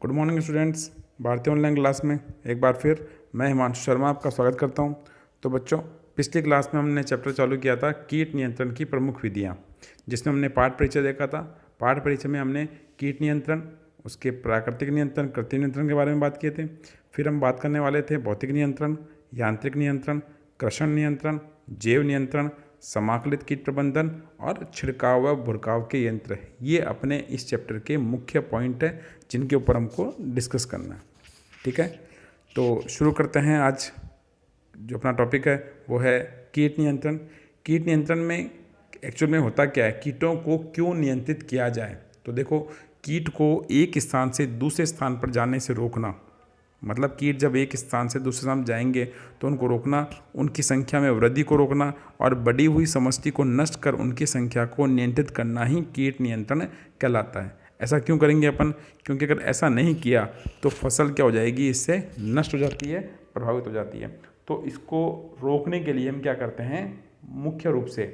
Good morning students. भारतीय online class में एक बार फिर मैं हिमांशु शर्मा आपका स्वागत करता हूं। तो बच्चों, पिछली क्लास में हमने चैप्टर चालू किया था कीट नियंत्रण की प्रमुख विधियां, जिसमें हमने पाठ परिचय देखा था। पाठ परिचय में हमने कीट नियंत्रण, उसके प्राकृतिक नियंत्रण, कृत्रिम नियंत्रण के बारे में बात किए थे। फिर हम बात करने वाले थे भौतिक नियंत्रण, यांत्रिक नियंत्रण, कृषण नियंत्रण, जैव नियंत्रण, समाकलित कीट प्रबंधन और छिड़काव व भुरकाव के यंत्र। ये अपने इस चैप्टर के मुख्य पॉइंट है जिनके ऊपर हमको डिस्कस करना है। ठीक है, तो शुरू करते हैं। आज जो अपना टॉपिक है वो है कीट नियंत्रण। कीट नियंत्रण में एक्चुअल में होता क्या है, कीटों को क्यों नियंत्रित किया जाए। तो देखो, कीट को एक स्थान से दूसरे स्थान पर जाने से रोकना, मतलब कीट जब एक स्थान से दूसरे स्थान जाएंगे तो उनको रोकना, उनकी संख्या में वृद्धि को रोकना और बढ़ी हुई समष्टि को नष्ट कर उनकी संख्या को नियंत्रित करना ही कीट नियंत्रण कहलाता है। ऐसा क्यों करेंगे अपन? क्योंकि अगर ऐसा नहीं किया तो फसल क्या हो जाएगी, इससे नष्ट हो जाती है, प्रभावित हो जाती है। तो इसको रोकने के लिए हम क्या करते हैं, मुख्य रूप से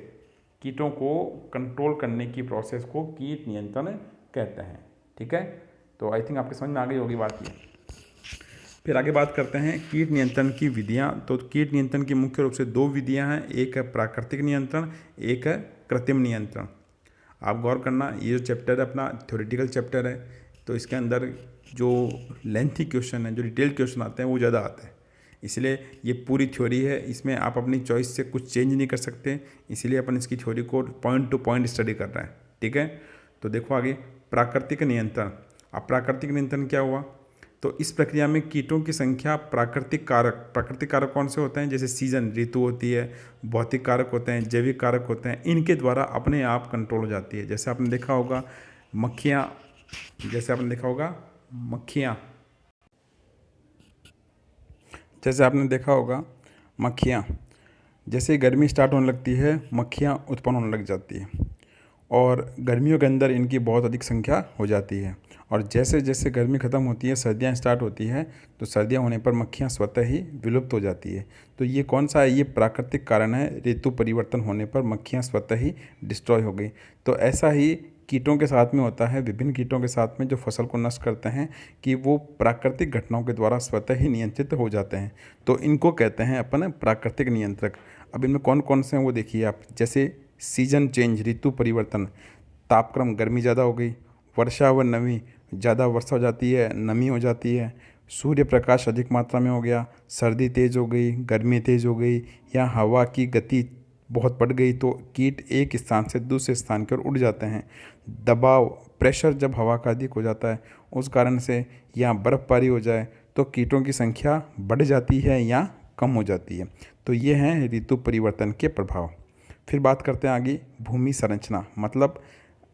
कीटों को कंट्रोल करने की प्रोसेस को कीट नियंत्रण कहते हैं। ठीक है, तो आई थिंक आपके समझ में आ गई होगी बात ये। फिर आगे बात करते हैं कीट नियंत्रण की विधियां। तो कीट नियंत्रण की मुख्य रूप से दो विधियां हैं, एक है प्राकृतिक नियंत्रण, एक है कृत्रिम नियंत्रण। आप गौर करना, ये जो चैप्टर है अपना थ्योरेटिकल चैप्टर है, तो इसके अंदर जो लेंथी क्वेश्चन है, जो डिटेल क्वेश्चन आते हैं वो ज़्यादा आते हैं। इसलिए ये पूरी थ्योरी है, इसमें आप अपनी चॉइस से कुछ चेंज नहीं कर सकते, इसीलिए अपन इसकी थ्योरी को पॉइंट टू पॉइंट स्टडी कर रहे हैं। ठीक है, तो देखो आगे प्राकृतिक नियंत्रण। अब प्राकृतिक नियंत्रण क्या हुआ? तो इस प्रक्रिया में कीटों की संख्या प्राकृतिक कारक कौन से होते हैं, जैसे सीजन, ऋतु होती है, भौतिक कारक होते हैं, जैविक कारक होते हैं, इनके द्वारा अपने आप कंट्रोल हो जाती है। जैसे आपने देखा होगा मक्खियाँ, जैसे गर्मी स्टार्ट होने लगती है मक्खियाँ उत्पन्न होने लग जाती है और गर्मियों के अंदर इनकी बहुत अधिक संख्या हो जाती है। और जैसे जैसे गर्मी ख़त्म होती है, सर्दियाँ स्टार्ट होती है, तो सर्दियाँ होने पर मक्खियाँ स्वतः ही विलुप्त हो जाती है। तो ये कौन सा है? ये प्राकृतिक कारण है, ऋतु परिवर्तन होने पर मक्खियाँ स्वतः ही डिस्ट्रॉय हो गई। तो ऐसा ही कीटों के साथ में होता है, विभिन्न कीटों के साथ में जो फसल को नष्ट करते हैं, कि वो प्राकृतिक घटनाओं के द्वारा स्वतः ही नियंत्रित हो जाते हैं। तो इनको कहते हैं अपन प्राकृतिक नियंत्रक। अब इनमें कौन कौन से हैं वो देखिए आप। जैसे सीजन चेंज, ऋतु परिवर्तन, तापक्रम, गर्मी ज़्यादा हो गई, वर्षा व नमी, ज़्यादा वर्षा हो जाती है, नमी हो जाती है, सूर्य प्रकाश अधिक मात्रा में हो गया, सर्दी तेज़ हो गई, गर्मी तेज़ हो गई, या हवा की गति बहुत बढ़ गई तो कीट एक स्थान से दूसरे स्थान की ओर उड़ जाते हैं। दबाव, प्रेशर जब हवा का अधिक हो जाता है उस कारण से, या बर्फ़बारी हो जाए तो कीटों की संख्या बढ़ जाती है या कम हो जाती है। तो ये हैं ऋतु परिवर्तन के प्रभाव। फिर बात करते हैं आगे भूमि संरचना, मतलब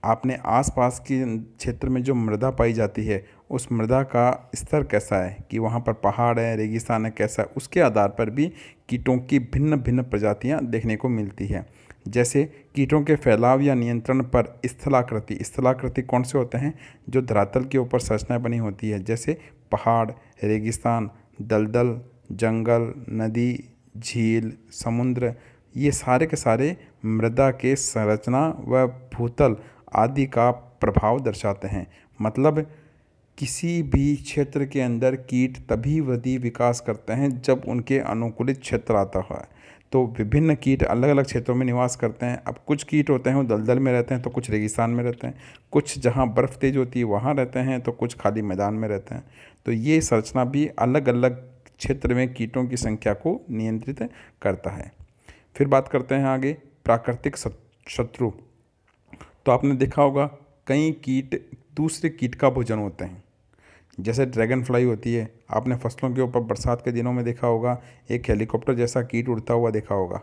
आपने आसपास के क्षेत्र में जो मृदा पाई जाती है उस मृदा का स्तर कैसा है, कि वहाँ पर पहाड़ है, रेगिस्तान है, कैसा है, उसके आधार पर भी कीटों की भिन्न भिन्न प्रजातियाँ देखने को मिलती है। जैसे कीटों के फैलाव या नियंत्रण पर स्थलाकृति कौन से होते हैं? जो धरातल के ऊपर संरचनाएँ बनी होती है, जैसे पहाड़, रेगिस्तान, दलदल, जंगल, नदी, झील, समुद्र, ये सारे के सारे मृदा के संरचना व भूतल आदि का प्रभाव दर्शाते हैं। मतलब किसी भी क्षेत्र के अंदर कीट तभी वृद्धि विकास करते हैं जब उनके अनुकूलित क्षेत्र आता है। तो विभिन्न कीट अलग अलग क्षेत्रों में निवास करते हैं। अब कुछ कीट होते हैं वो दलदल में रहते हैं, तो कुछ रेगिस्तान में रहते हैं, कुछ जहाँ बर्फ़ तेज होती है वहाँ रहते हैं, तो कुछ खाली मैदान में रहते हैं। तो ये संरचना भी अलग अलग क्षेत्र में कीटों की संख्या को नियंत्रित करता है। फिर बात करते हैं आगे प्राकृतिक शत्रु। तो आपने देखा होगा कई कीट दूसरे कीट का भोजन होते हैं, जैसे ड्रैगन फ्लाई होती है। आपने फसलों के ऊपर बरसात के दिनों में देखा होगा एक हेलीकॉप्टर जैसा कीट उड़ता हुआ देखा होगा।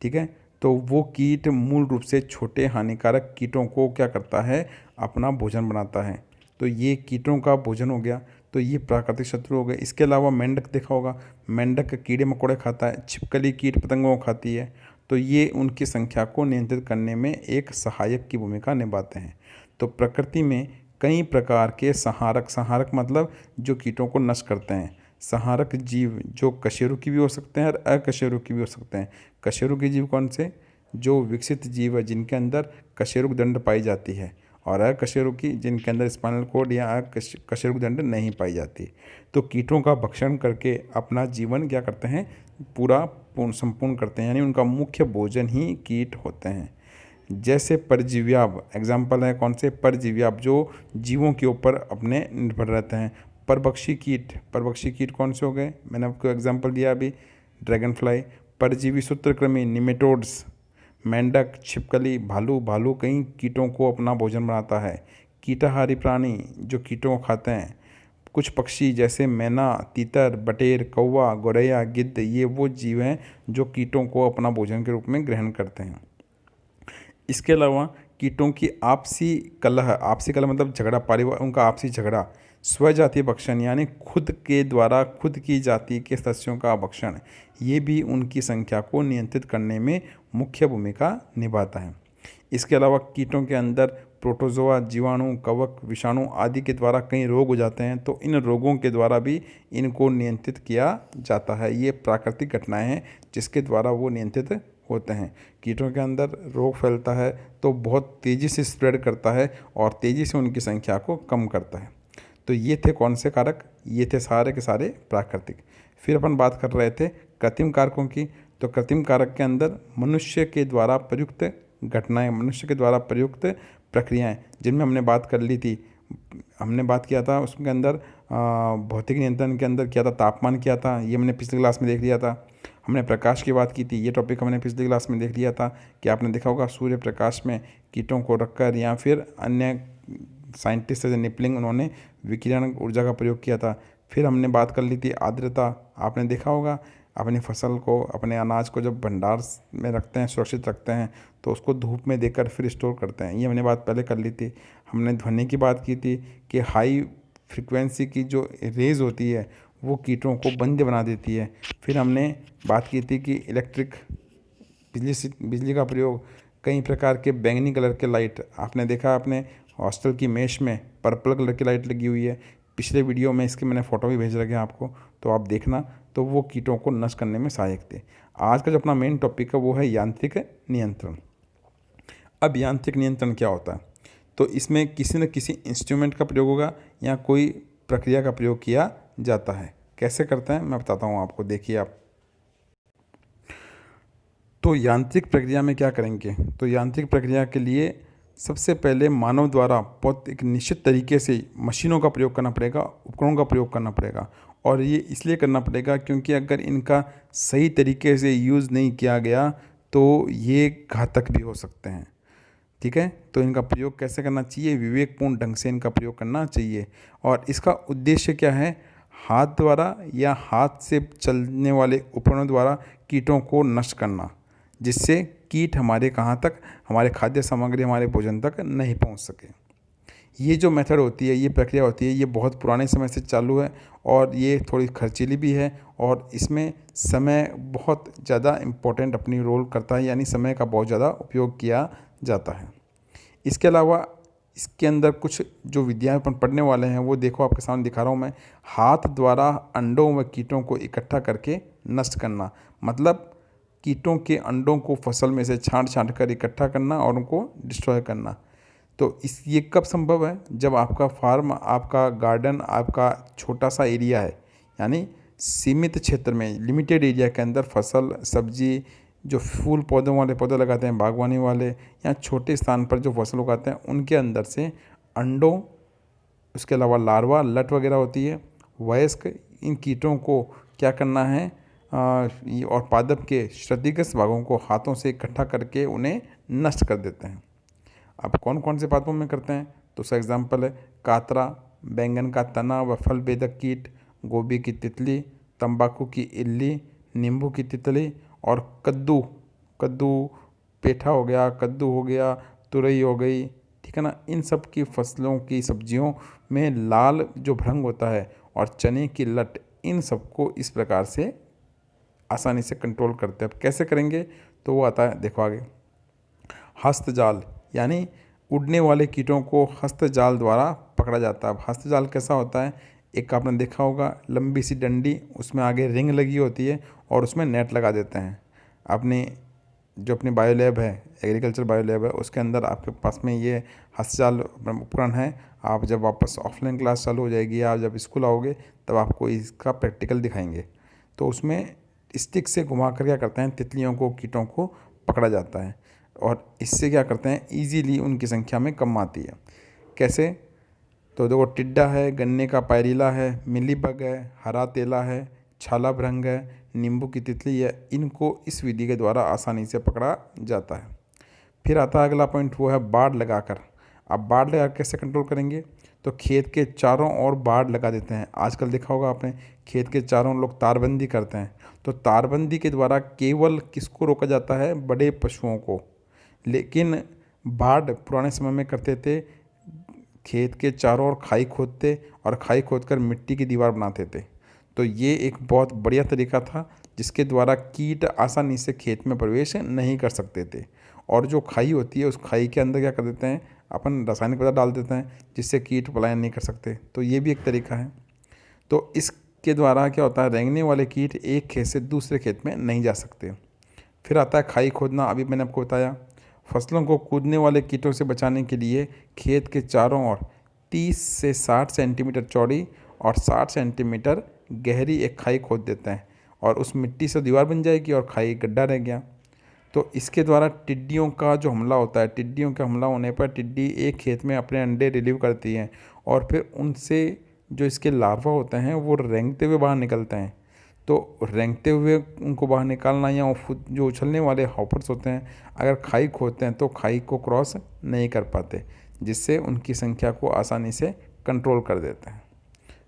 ठीक है, तो वो कीट मूल रूप से छोटे हानिकारक कीटों को क्या करता है, अपना भोजन बनाता है। तो ये कीटों का भोजन हो गया, तो ये प्राकृतिक शत्रु हो गए। इसके अलावा मेंढक देखा होगा, मेंढक कीड़े मकोड़े खाता है, छिपकली कीट पतंगों को खाती है। तो ये उनकी संख्या को नियंत्रित करने में एक सहायक की भूमिका निभाते हैं। तो प्रकृति में कई प्रकार के संहारक मतलब जो कीटों को नष्ट करते हैं। संहारक जीव जो कशेरुकी भी हो सकते हैं और अकशेरुकी भी हो सकते हैं। कशेरुकी जीव कौन से? जो विकसित जीव है जिनके अंदर कशेरुक दंड पाई जाती है, और अकशेरुकी जिनके अंदर स्पाइनल कोड या अकशेरुकी दंड नहीं पाई जाती। तो कीटों का भक्षण करके अपना जीवन क्या करते हैं, संपूर्ण करते हैं, यानी उनका मुख्य भोजन ही कीट होते हैं। जैसे परजीव्याब, एग्जाम्पल है कौन से, परजीव्याब जो जीवों के ऊपर अपने निर्भर रहते हैं। परभक्षी कीट कौन से हो गए, मैंने आपको एग्जाम्पल दिया अभी, ड्रैगन फ्लाई। परजीवी सूत्रकृमि, निमेटोड्स, मेंढक, छिपकली, भालू कई कीटों को अपना भोजन बनाता है। कीटाहारी प्राणी जो कीटों को खाते हैं। कुछ पक्षी जैसे मैना, तीतर, बटेर, कौवा, गौरैया, गिद्ध, ये वो जीव हैं जो कीटों को अपना भोजन के रूप में ग्रहण करते हैं। इसके अलावा कीटों की आपसी कलह मतलब झगड़ा, उनका आपसी झगड़ा, स्वजातीय भक्षण यानी खुद के द्वारा खुद की जाति के सदस्यों का भक्षण, ये भी उनकी संख्या को नियंत्रित करने में मुख्य भूमिका निभाता है। इसके अलावा कीटों के अंदर प्रोटोजोआ, जीवाणु, कवक, विषाणु आदि के द्वारा कई रोग हो जाते हैं, तो इन रोगों के द्वारा भी इनको नियंत्रित किया जाता है। ये प्राकृतिक घटनाएं हैं जिसके द्वारा वो नियंत्रित होते हैं। कीटों के अंदर रोग फैलता है तो बहुत तेज़ी से स्प्रेड करता है और तेज़ी से उनकी संख्या को कम करता है। तो ये थे कौन से कारक, ये थे सारे के सारे प्राकृतिक। फिर अपन बात कर रहे थे कृत्रिम कारकों की। तो कृत्रिम कारक के अंदर मनुष्य के द्वारा प्रयुक्त घटनाएं, मनुष्य के द्वारा प्रयुक्त प्रक्रियाएं, जिनमें हमने बात कर ली थी, हमने बात किया था उसके अंदर भौतिक नियंत्रण के अंदर किया था, तापमान किया था, ये हमने पिछली क्लास में देख लिया था। हमने प्रकाश की बात की थी, ये टॉपिक हमने पिछली क्लास में देख लिया था कि आपने देखा होगा सूर्य प्रकाश में कीटों को रखकर या फिर अन्य साइंटिस्ट जैसे निपलिंग, उन्होंने विकिरण ऊर्जा का प्रयोग किया था। फिर हमने बात कर ली थी आर्द्रता, आपने देखा होगा अपनी फसल को, अपने अनाज को जब भंडार में रखते हैं, सुरक्षित रखते हैं, तो उसको धूप में देकर फिर स्टोर करते हैं, ये हमने बात पहले कर ली थी। हमने ध्वनि की बात की थी कि हाई फ्रिक्वेंसी की जो रेज होती है वो कीटों को बंद बना देती है। फिर हमने बात की थी कि बिजली का प्रयोग, कई प्रकार के बैंगनी कलर के लाइट, आपने देखा अपने हॉस्टल की मेश में पर्पल कलर की लाइट लगी हुई है, पिछले वीडियो में इसके मैंने फ़ोटो भी भेज रखे हैं आपको, तो आप देखना, तो वो कीटों को नष्ट करने में सहायक थे। आज का जो अपना मेन टॉपिक है वो है यांत्रिक नियंत्रण। अब यांत्रिक नियंत्रण क्या होता है, तो इसमें किसी न किसी इंस्ट्रूमेंट का प्रयोग होगा या कोई प्रक्रिया का प्रयोग किया जाता है। कैसे करते हैं मैं बताता हूँ आपको, देखिए आप। तो यांत्रिक प्रक्रिया में क्या करेंगे, तो यांत्रिक प्रक्रिया के लिए सबसे पहले मानव द्वारा बहुत एक निश्चित तरीके से मशीनों का प्रयोग करना पड़ेगा, उपकरणों का प्रयोग करना पड़ेगा। और ये इसलिए करना पड़ेगा क्योंकि अगर इनका सही तरीके से यूज़ नहीं किया गया तो ये घातक भी हो सकते हैं। ठीक है, तो इनका प्रयोग कैसे करना चाहिए, विवेकपूर्ण ढंग से इनका प्रयोग करना चाहिए। और इसका उद्देश्य क्या है, हाथ द्वारा या हाथ से चलने वाले उपकरणों द्वारा कीटों को नष्ट करना, जिससे कीट हमारे कहाँ तक, हमारे खाद्य सामग्री, हमारे भोजन तक नहीं पहुँच सके। ये जो मेथड होती है, ये प्रक्रिया होती है, ये बहुत पुराने समय से चालू है और ये थोड़ी खर्चीली भी है और इसमें समय बहुत ज़्यादा इम्पोर्टेंट अपनी रोल करता है, यानी समय का बहुत ज़्यादा उपयोग किया जाता है। इसके अलावा इसके अंदर कुछ जो विधियाँ अपन पढ़ने वाले हैं वो देखो आपके सामने दिखा रहा हूँ मैं। हाथ द्वारा अंडों व कीटों को इकट्ठा करके नष्ट करना, मतलब कीटों के अंडों को फसल में से छांट कर इकट्ठा करना और उनको डिस्ट्रॉय करना। तो ये कब संभव है, जब आपका फार्म, आपका गार्डन, आपका छोटा सा एरिया है, यानी सीमित क्षेत्र में, लिमिटेड एरिया के अंदर फसल, सब्जी, जो फूल पौधों वाले पौधे लगाते हैं, बागवानी वाले, या छोटे स्थान पर जो फसल उगाते हैं, उनके अंदर से अंडों, उसके अलावा लार्वा, लट वगैरह होती है, वयस्क, इन कीटों को क्या करना है, और पादप के क्षतिग्रस्त भागों को हाथों से इकट्ठा करके उन्हें नष्ट कर देते हैं। अब कौन कौन से पादपों में करते हैं, तो उसका एग्जाम्पल है कातरा, बैंगन का तना व फल बेधक कीट, गोभी की तितली, तंबाकू की इल्ली, नींबू की तितली और कद्दू पेठा हो गया, कद्दू हो गया, तुरई हो गई। ठीक है ना, इन सब की फसलों की सब्जियों में लाल जो भ्रंग होता है और चने की लट, इन सबको इस प्रकार से आसानी से कंट्रोल करते हैं। अब कैसे करेंगे, तो वो आता है, देखो आगे। हस्तजाल, यानी उड़ने वाले कीटों को हस्तजाल द्वारा पकड़ा जाता है। अब हस्तजाल कैसा होता है, एक आपने देखा होगा लंबी सी डंडी, उसमें आगे रिंग लगी होती है और उसमें नेट लगा देते हैं। आपने जो अपनी बायो लैब है, एग्रीकल्चर बायो लैब है, उसके अंदर आपके पास में ये हस्तचाल उपकरण है। आप जब वापस ऑफलाइन क्लास चालू हो जाएगी या जब स्कूल आओगे तब आपको इसका प्रैक्टिकल दिखाएंगे। तो उसमें स्टिक से घुमा कर क्या करते हैं, तितलियों को, कीटों को पकड़ा जाता है और इससे क्या करते हैं, ईजीली उनकी संख्या में कम आती है। कैसे? तो देखो, टिड्डा है, गन्ने का पायरीला है, मिलीबग है, हरा तेला है, छाला भृंग है, नींबू की तितली है, इनको इस विधि के द्वारा आसानी से पकड़ा जाता है। फिर आता है अगला पॉइंट, वो है बाड़ लगाकर। अब बाड़ लगा कैसे कंट्रोल करेंगे? तो खेत के चारों ओर बाड़ लगा देते हैं। आजकल देखा होगा आपने, खेत के चारों लोग तारबंदी करते हैं। तो तारबंदी के द्वारा केवल किसको रोका जाता है? बड़े पशुओं को। लेकिन बाड़ पुराने समय में करते थे, खेत के चारों ओर खाई खोदते और खाई खोदकर मिट्टी की दीवार बनाते थे। तो ये एक बहुत बढ़िया तरीका था जिसके द्वारा कीट आसानी से खेत में प्रवेश नहीं कर सकते थे। और जो खाई होती है, उस खाई के अंदर क्या कर देते हैं, अपन रासायनिक पदार्थ डाल देते हैं जिससे कीट पलायन नहीं कर सकते। तो ये भी एक तरीका है। तो इसके द्वारा क्या होता है, रेंगने वाले कीट एक खेत से दूसरे खेत में नहीं जा सकते। फिर आता है खाई खोदना। अभी मैंने आपको बताया, फसलों को कूदने वाले कीटों से बचाने के लिए खेत के चारों ओर 30 से 60 सेंटीमीटर चौड़ी और 60 सेंटीमीटर गहरी एक खाई खोद देते हैं और उस मिट्टी से दीवार बन जाएगी और खाई गड्ढा रह गया। तो इसके द्वारा टिड्डियों का जो हमला होता है, टिड्डियों के हमला होने पर टिड्डी एक खेत में अपने अंडे रिलीव करती हैं और फिर उनसे जो इसके लार्वा होते हैं वो रेंगते हुए बाहर निकलते हैं। तो रेंगते हुए उनको बाहर निकालना या जो उछलने वाले हॉपर्स होते हैं, अगर खाई खोदते हैं तो खाई को क्रॉस नहीं कर पाते, जिससे उनकी संख्या को आसानी से कंट्रोल कर देते हैं।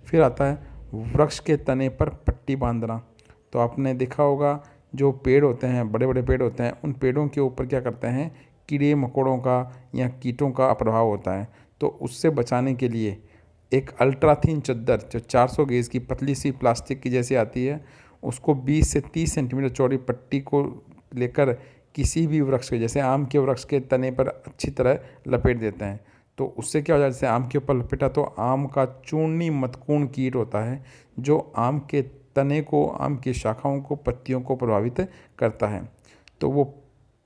फिर आता है वृक्ष के तने पर पट्टी बांधना। तो आपने देखा होगा, जो पेड़ होते हैं, बड़े बड़े पेड़ होते हैं, उन पेड़ों के ऊपर क्या करते हैं, कीड़े मकोड़ों का या कीटों का प्रभाव होता है। तो उससे बचाने के लिए एक अल्ट्रा थिन चद्दर, जो 400 गेज की पतली सी प्लास्टिक की जैसी आती है, उसको 20 से 30 सेंटीमीटर चौड़ी पट्टी को लेकर किसी भी वृक्ष के, जैसे आम के वृक्ष के तने पर अच्छी तरह लपेट देते हैं। तो उससे क्या हो जाता है, जैसे आम के ऊपर लपेटा तो आम का चूर्णी मतकूण कीट होता है जो आम के तने को, आम की शाखाओं को, पत्तियों को प्रभावित करता है। तो वो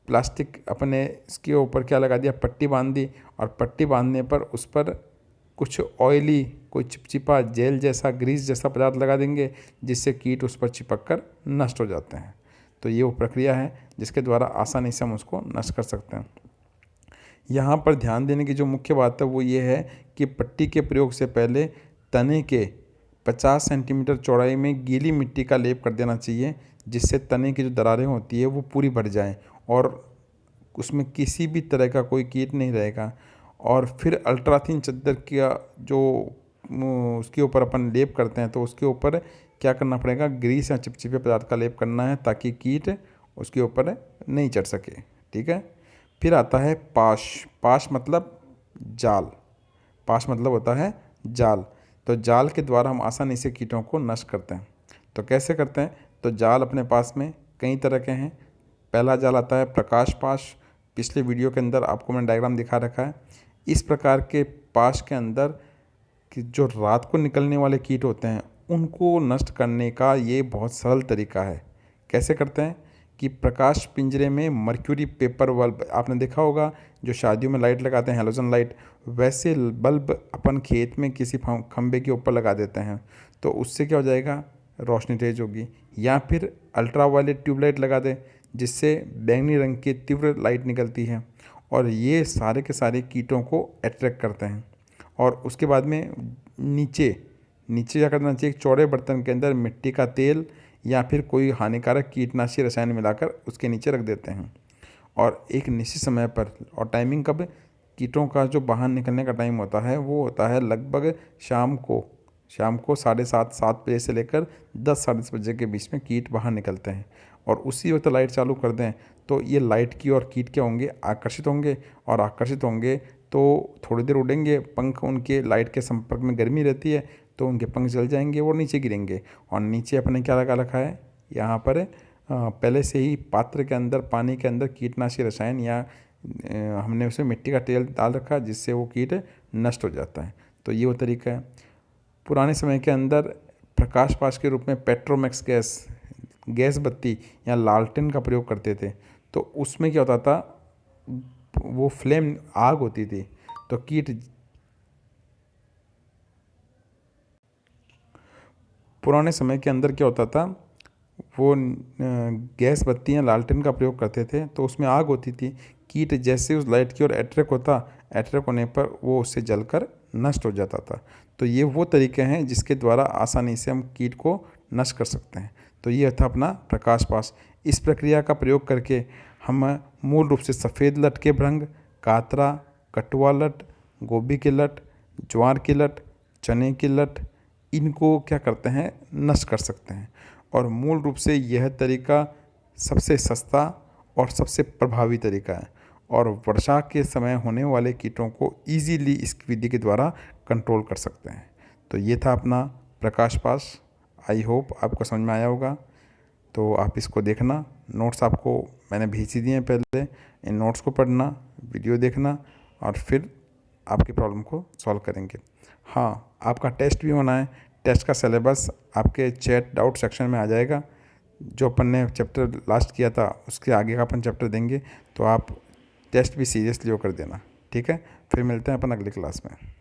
प्लास्टिक अपने इसके ऊपर क्या लगा दिया, पट्टी बांध दी और पट्टी बांधने पर उस पर कुछ ऑयली, कोई चिपचिपा जेल जैसा, ग्रीस जैसा पदार्थ लगा देंगे जिससे कीट उस पर चिपक कर नष्ट हो जाते हैं। तो ये वो प्रक्रिया है जिसके द्वारा आसानी से हम उसको नष्ट कर सकते हैं। यहाँ पर ध्यान देने की जो मुख्य बात है वो ये है कि पट्टी के प्रयोग से पहले तने के 50 सेंटीमीटर चौड़ाई में गीली मिट्टी का लेप कर देना चाहिए, जिससे तने की जो दरारें होती है वो पूरी भर जाएं और उसमें किसी भी तरह का कोई कीट नहीं रहेगा। और फिर अल्ट्राथिन चद्दर का जो उसके ऊपर अपन लेप करते हैं, तो उसके ऊपर क्या करना पड़ेगा, ग्रीस या चिपचिपे पदार्थ का लेप करना है ताकि कीट उसके ऊपर नहीं चढ़ सके। ठीक है। फिर आता है पाश। पाश मतलब जाल। पाश मतलब होता है जाल। तो जाल के द्वारा हम आसानी से कीटों को नष्ट करते हैं। तो कैसे करते हैं? तो जाल अपने पास में कई तरह के हैं। पहला जाल आता है प्रकाश पाश। पिछले वीडियो के अंदर आपको मैंने डायग्राम दिखा रखा है। इस प्रकार के पाश के अंदर कि जो रात को निकलने वाले कीट होते हैं उनको नष्ट करने का ये बहुत सरल तरीका है। कैसे करते हैं कि प्रकाश पिंजरे में मर्क्यूरी पेपर बल्ब, आपने देखा होगा जो शादियों में लाइट लगाते हैं, हैलोजन लाइट, वैसे बल्ब अपन खेत में किसी खंबे के ऊपर लगा देते हैं। तो उससे क्या हो जाएगा, रोशनी तेज होगी। या फिर अल्ट्रा वायलेट ट्यूबलाइट लगा दें जिससे बैंगनी रंग की तीव्र लाइट निकलती है और ये सारे के सारे कीटों को अट्रैक्ट करते हैं। और उसके बाद में नीचे क्या करना चाहिए, एक चौड़े बर्तन के अंदर मिट्टी का तेल या फिर कोई हानिकारक कीटनाशी रसायन मिलाकर उसके नीचे रख देते हैं। और एक निश्चित समय पर, और टाइमिंग कब, कीटों का जो बाहर निकलने का टाइम होता है वो होता है लगभग शाम को 7:30 बजे से लेकर 10 साढ़े 10 बजे के बीच में कीट बाहर निकलते हैं। और उसी वक्त लाइट चालू कर दें तो ये लाइट की और कीट क्या होंगे, आकर्षित होंगे। और आकर्षित होंगे तो थोड़ी देर उड़ेंगे, पंख उनके लाइट के संपर्क में गर्मी रहती है तो उनके पंख जल जाएंगे और नीचे गिरेंगे। और नीचे अपने क्या लगा रखा है, यहाँ पर पहले से ही पात्र के अंदर, पानी के अंदर कीटनाशी रसायन या हमने उसमें मिट्टी का तेल डाल रखा है जिससे वो कीट नष्ट हो जाता है। तो ये वो तरीका है। पुराने समय के अंदर प्रकाश पाश के रूप में पेट्रोमैक्स गैस बत्ती या लालटेन का प्रयोग करते थे। तो उसमें क्या होता था, वो फ्लेम आग होती थी, तो कीट पुराने समय के अंदर क्या होता था, वो गैस बत्तियाँ लालटेन का प्रयोग करते थे, तो उसमें आग होती थी। कीट जैसे उस लाइट की ओर अट्रैक्ट होने पर वो उससे जलकर नष्ट हो जाता था। तो ये वो तरीके हैं जिसके द्वारा आसानी से हम कीट को नष्ट कर सकते हैं। तो ये था अपना प्रकाश पास। इस प्रक्रिया का प्रयोग करके हम मूल रूप से सफ़ेद लट के भृंग, कातरा, कटुआ लट, गोभी के लट, ज्वार की लट, चने की लट, इनको क्या करते हैं, नष्ट कर सकते हैं। और मूल रूप से यह तरीका सबसे सस्ता और सबसे प्रभावी तरीका है, और वर्षा के समय होने वाले कीटों को इजीली इस विधि के द्वारा कंट्रोल कर सकते हैं। तो ये था अपना प्रकाश पास। आई होप आपको समझ में आया होगा। तो आप इसको देखना, नोट्स आपको मैंने भेज ही दिए हैं पहले, इन नोट्स को पढ़ना, वीडियो देखना, और फिर आपकी प्रॉब्लम को सॉल्व करेंगे। हाँ, आपका टेस्ट भी होना है। टेस्ट का सिलेबस आपके चैट डाउट सेक्शन में आ जाएगा। जो अपन ने चैप्टर लास्ट किया था उसके आगे का अपन चैप्टर देंगे, तो आप टेस्ट भी सीरियसली होकर देना। ठीक है, फिर मिलते हैं अपन अगली क्लास में।